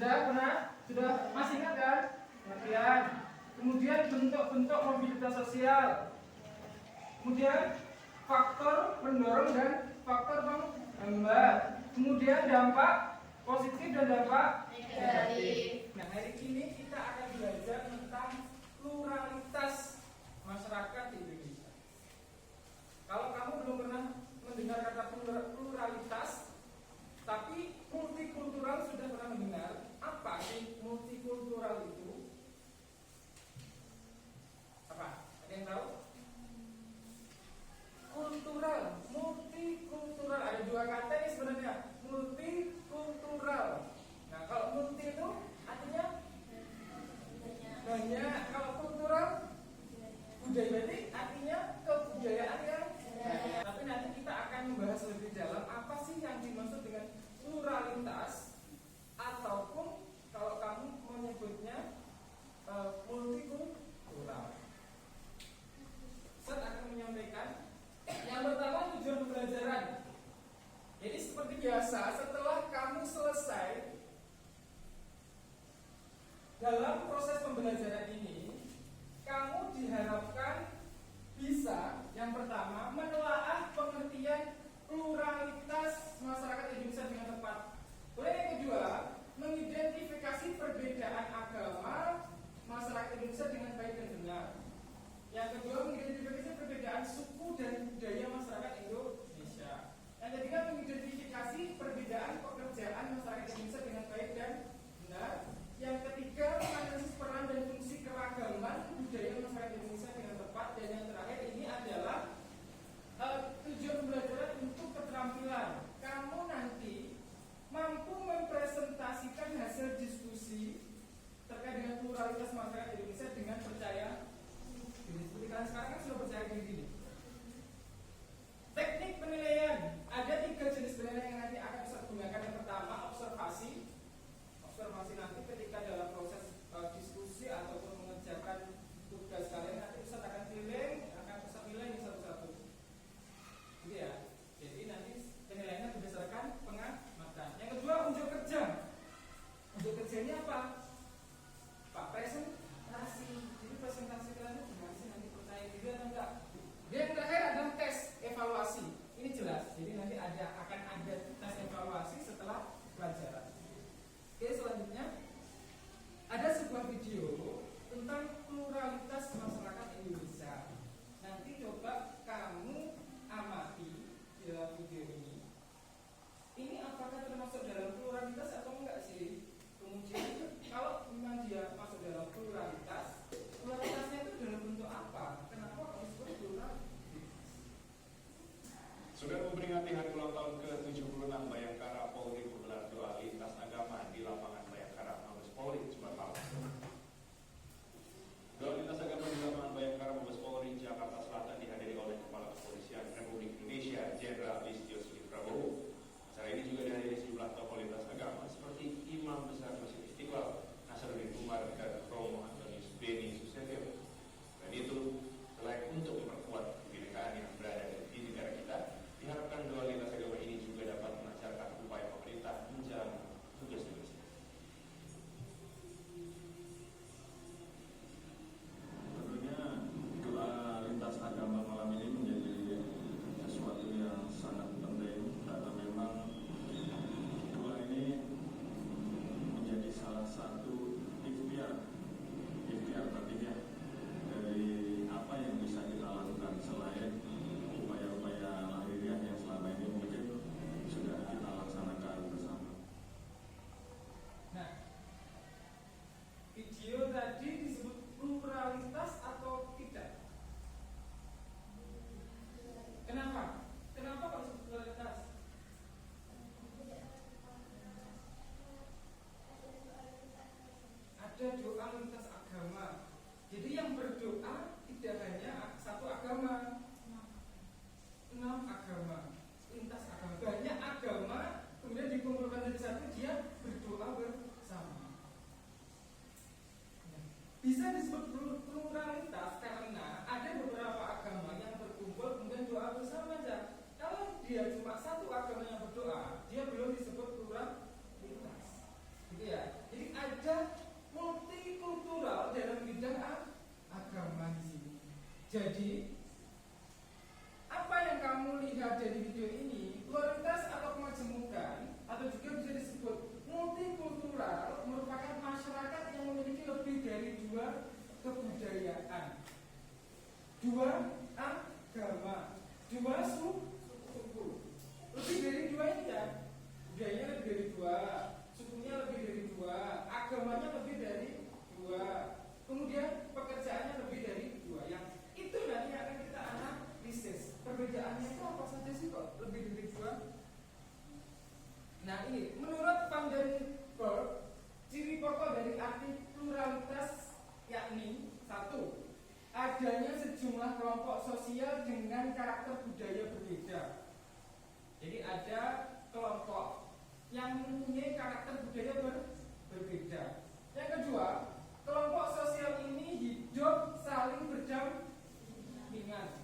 Sudah pernah? Sudah masih ingat kan? Pengertian. Kemudian bentuk-bentuk mobilitas sosial. Kemudian faktor pendorong dan faktor penghambat. Kemudian dampak positif dan dampak negatif. Nah, hari ini kita akan belajar tentang pluralitas masyarakat di Indonesia. Kalau kamu belum pernah mendengar kata pluralitas, tapi multikultural sudah pernah mendengar. Apa sih multikultural itu? Apa? Ada yang tahu? Kultural, multikultural. Ada dua kata ini sebenarnya. Multikultural. Nah, kalau multi itu artinya banyak. Kalau kultural, budaya, berarti artinya kebudayaan yang banyak. Tapi nanti kita akan membahas lebih dalam apa sih yang dimaksud dengan pluralitas, ataupun kalau kamu menyebutnya multikultural. Saya akan menyampaikan yang pertama, tujuan pembelajaran. Jadi seperti biasa, setelah kamu selesai dalam proses pembelajaran ini, kamu diharapkan bisa yang pertama menelaah pengertian pluralitas masyarakat Indonesia dengan tepat. Kemudian yang kedua, mengidentifikasi perbedaan agama masyarakat Indonesia dengan baik dan benar. Yang kedua, mengidentifikasi perbedaan suku dan budaya masyarakat Indonesia. Yang ketiga, mengidentifikasi perbedaan pekerjaan masyarakat Indonesia dengan baik dan benar. Yang ketiga, menganalisis peran dan fungsi keragaman budaya masyarakat Indonesia dengan tepat. Dan yang terakhir ini adalah tujuan pembelajaran untuk keterampilan. Kamu nanti mampu mempresentasikan hasil diskusi terkait dengan pluralitas masyarakat Indonesia dengan percaya diri. Seperti kalian sekarang kan sudah percaya diri. Teknik penilaian, ada 3 jenis penilaian yang nanti akan bisa digunakan. Yang pertama, observasi. Observasi nanti ketika dalam proses diskusi ataupun mengerjakan tugas kalian, nanti Ustaz akan pilih, akan Ustaz nilai satu-satu. Gitu ya. Jadi nanti penilaiannya berdasarkan pengamatan. Yang kedua, unjuk kerja. Unjuk kerja ini apa? Pak, presentasi. Jadi presentasi kalian itu gimana sih, nanti percaya diri atau enggak? Dan yang terakhir adalah tes evaluasi. Ini jelas. Jadi nanti akan ada tes evaluasi setelah pelajaran. Oke, selanjutnya ada sebuah video tentang pluralitas masyarakat Indonesia. Nanti coba kamu amati di dalam video ini. Ini apakah termasuk dalam pluralitas atau enggak sih? Kemudian kalau memang dia masuk dalam pluralitas, pluralitasnya itu dalam bentuk apa? Kenapa harus disebut pluralitas? Sudah memperingati hari ulang tahun ke-76 Bayangkara Polri menggelar doa lintas agama di lapangan Bayangkara Mabes Polri, Jumat malam. Doa lintas agama di lapangan Bayangkara Mabes Polri, Jakarta Selatan dihadiri oleh Kepala Kepolisian Republik Indonesia, Jenderal Listio Sigit Prabowo. Acara ini juga dihadiri sejumlah tokoh lintas agama seperti Imam Besar Masjid Istiqlal, Nasruddin Umar, dan Romo Antonius Beni Susetio. Dan itu selain untuk memperkuat kebinekaan yang berada di negara kita, diharapkan doa lintas agama ini juga dapat melancarkan upaya pemerintah menjalankan tugas-tugasnya. Tentunya doa lintas agama malam ini menjadi sesuatu yang sangat penting karena memang doa ini menjadi salah satu ikhtiar artinya dari apa yang bisa kita lakukan selain upaya-upaya lahiriah yang selama ini mungkin sudah kita laksanakan bersama. Nah, video tadi disebut pluralitas atau tidak? Kenapa? Kenapa kok disebut pluralitas? Ada doa lintas agama. Jadi yang berdoa tidak hanya satu agama, 6 agama, lintas agama, banyak agama, kemudian dikumpulkan dari satu, dia berdoa bersama. Bisa disebut pluralitas karena ada beberapa agama yang berkumpul kemudian doa bersama aja. Kalau dia cuma satu agama yang berdoa, dia belum disebut pluralitas. Gitu ya. Jadi dua agama, dua suku. Lebih dari dua ini ya, budayanya lebih dari dua, sukunya lebih dari dua, agamanya lebih dari dua, kemudian pekerjaannya lebih dari dua. Yang itu nanti akan kita analisis. Perbedaannya itu apa saja sih kok lebih dari dua? Nah ini menurut Van den Berg, ciri pokok dari arti pluralitas yakni satu, adanya sejumlah kelompok sosial dengan karakter budaya berbeda. Jadi ada kelompok yang mempunyai karakter budaya berbeda. Yang kedua, kelompok sosial ini hidup saling berdampingan.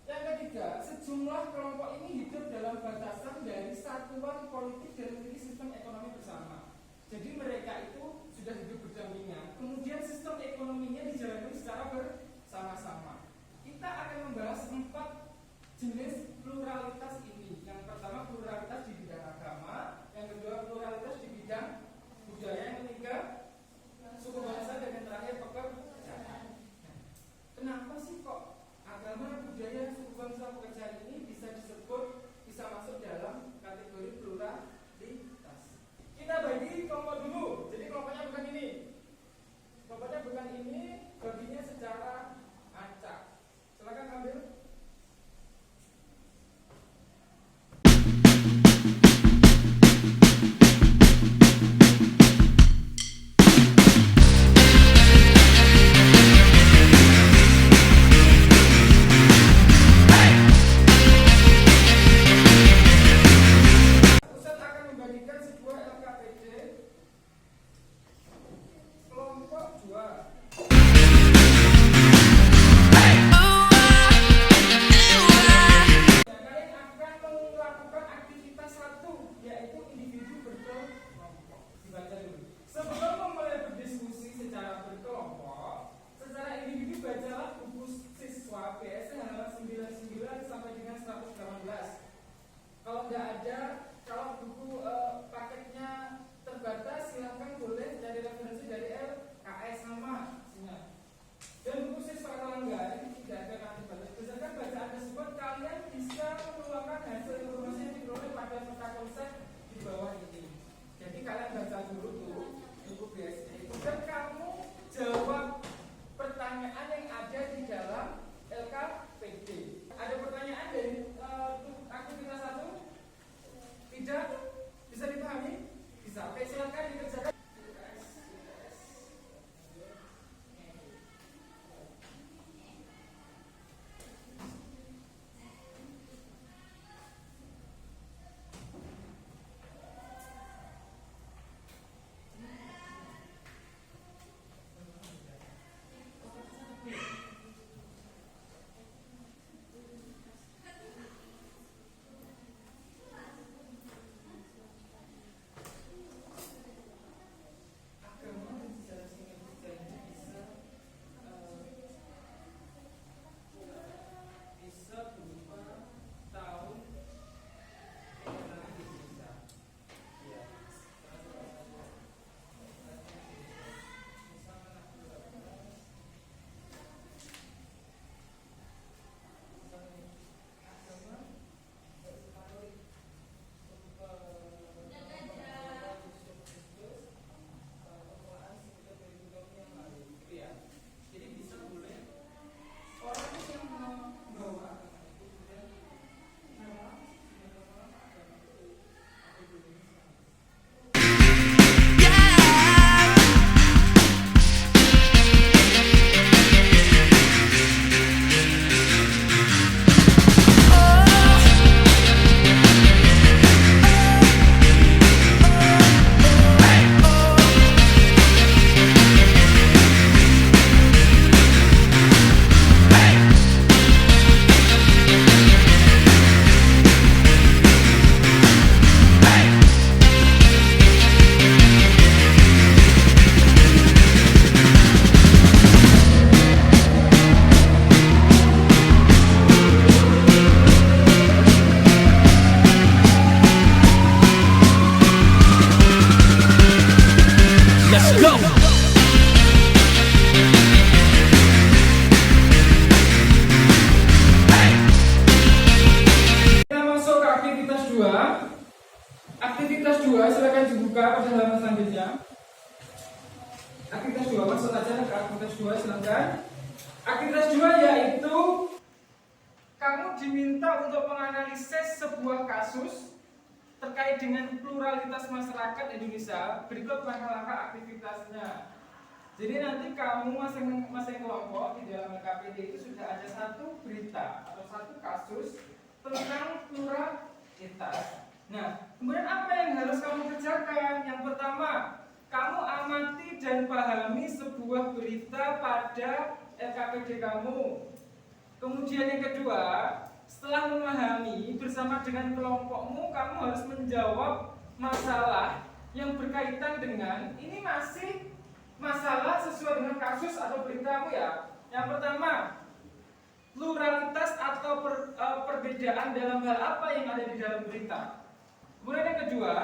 Yang ketiga, sejumlah kelompok ini hidup dalam batasan dari satuan politik dan memiliki sistem ekonomi bersama. Jadi mereka itu sudah hidup berdampingan. Kemudian sistem ekonominya dijalani secara bersama-sama. Kita akan membahas 4 jenis pluralitas ini. Yang pertama pluralitas di bidang agama, yang kedua pluralitas di bidang budaya, yang ketiga suku bangsa, dan yang terakhir pekerjaan. Kenapa sih kok agama, budaya, suku bangsa, pekerjaan ini bisa disebut, bisa masuk dalam kategori pluralitas? Kita bagi kelompok dulu. Jadi kelompoknya bukan ini. Kelompoknya bukan ini, baginya secara acak. Silakan ambil. Ustaz akan membagikan sebuah LKPD kelompok 2. Kalian akan melakukan aktivitas 1, yaitu individu berkelompok. Dibaca dulu. Sebelum memulai berdiskusi secara berkelompok, secara individu bacalah buku siswa BSC halaman 99 sampai dengan 118. Kalau nggak ada, kalau buku paketnya terbatas, silahkan boleh cari referensi dari LKS sama. Dan buku siswa kalau nggak, ini tidak ada kata terbatas. Berdasarkan bacaan tersebut, kalian bisa mengeluarkan hasil informasi yang diperoleh pada peta konsep di bawah ini. Jadi kalian baca dulu tuh buku BSC itu, dan kamu jawab pertanyaan yang ada di dalam LKPD. Ada pertanyaan dari aktivitas 1? Tidak? Bisa dipahami? Bisa. Oke, silakan dikerjakan. Aktivitas 2 silakan dibuka pada halaman selanjutnya. Aktivitas 2 masuk aja ke aktivitas 2 silakan. Aktivitas 2 yaitu kamu diminta untuk menganalisis sebuah kasus terkait dengan pluralitas masyarakat Indonesia. Berikut langkah-langkah aktivitasnya. Jadi nanti kamu masing-masing kelompok di dalam LKPD itu sudah ada satu berita atau satu kasus tentang pluralitas. Nah, kemudian apa yang harus kamu kerjakan? Yang pertama, kamu amati dan pahami sebuah berita pada LKPD kamu. Kemudian yang kedua, setelah memahami bersama dengan kelompokmu, kamu harus menjawab masalah yang berkaitan dengan ini masih masalah sesuai dengan kasus atau beritamu ya. Yang pertama, pluralitas atau perbedaan dalam hal apa yang ada di dalam berita. Kemudian yang kedua,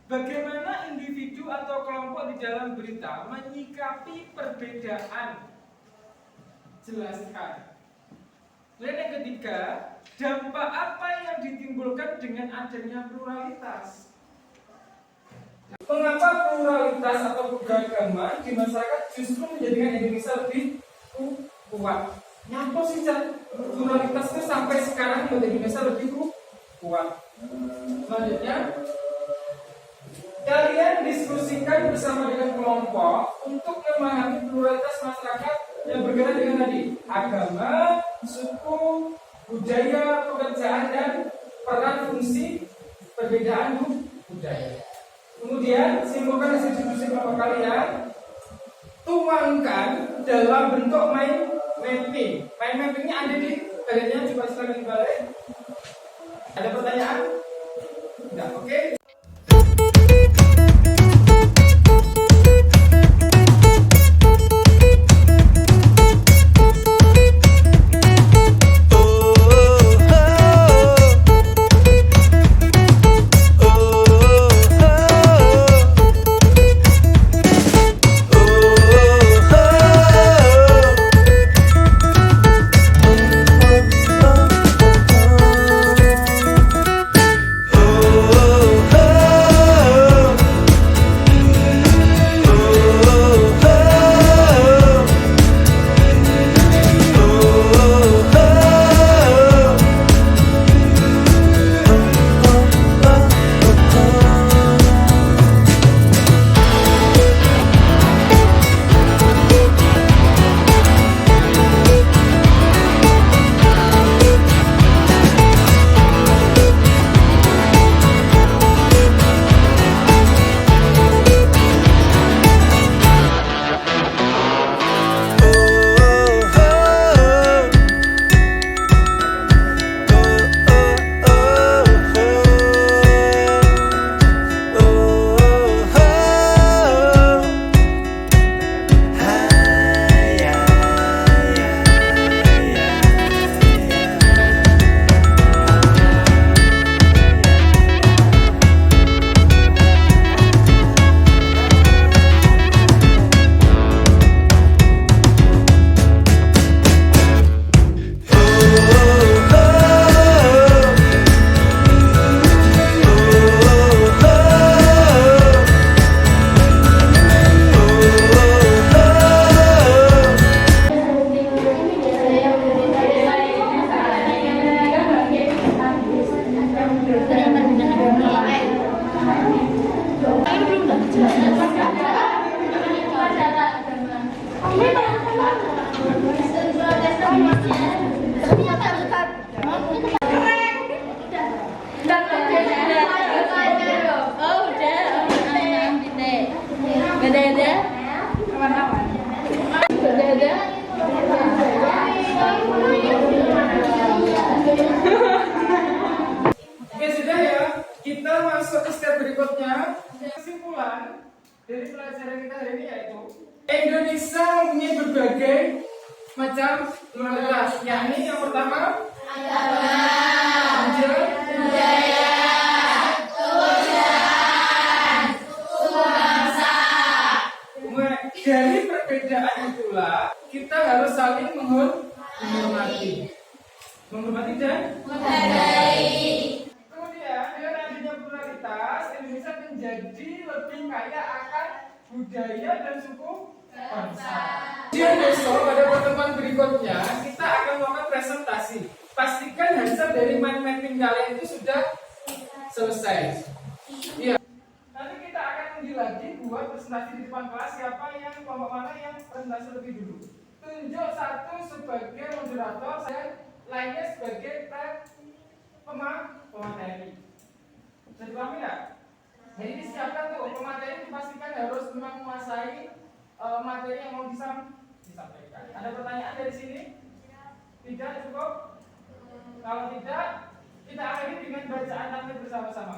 bagaimana individu atau kelompok di dalam berita menyikapi perbedaan. Jelaskan. Kemudian yang ketiga, dampak apa yang ditimbulkan dengan adanya pluralitas. Mengapa pluralitas atau keberagaman di masyarakat justru menjadikan Indonesia lebih kuat? Nyapa sih pluralitas itu sampai sekarang membuat Indonesia lebih kuat. Selanjutnya, kalian diskusikan bersama dengan kelompok untuk memahami pluralitas masyarakat yang berkaitan dengan tadi agama, suku, budaya, pekerjaan, dan peran fungsi perbedaan budaya. Kemudian simpulkan hasil diskusi kelompok kalian, tuangkan dalam bentuk mind mapping. Mind mappingnya ada di bagiannya, coba silakan dibalik. Ada pertanyaan? Tidak, oke. Oke, sudah ya. Kita masuk ke step berikutnya. Kesimpulan dari pelajaran kita hari ini yaitu Indonesia mempunyai berbagai macam pluralitas, yakni yang pertama agama, budaya, kebudayaan, suku bangsa. Dari perbedaan itulah kita harus saling menghormati dan menghargai. Kemudian dengan adanya pluralitas Indonesia menjadi lebih kaya akan budaya dan suku bangsa. Kemudian besok pada pertemuan berikutnya kita akan melakukan presentasi. Pastikan hasil dari mind mapping kalian itu sudah selesai. Iya. Nanti kita akan uji lagi buat presentasi di depan kelas. Siapa yang kelompok mana yang presentasi lebih dulu? Tunjuk satu sebagai moderator dan lainnya sebagai pemateri. Bisa dipahami nggak? Jadi disiapkan tuh pemateri, dipastikan harus memang menguasai materi yang mau disampaikan. Ada pertanyaan dari sini? Tidak cukup? Kalau tidak, kita akhiri dengan bacaan takbir bersama-sama.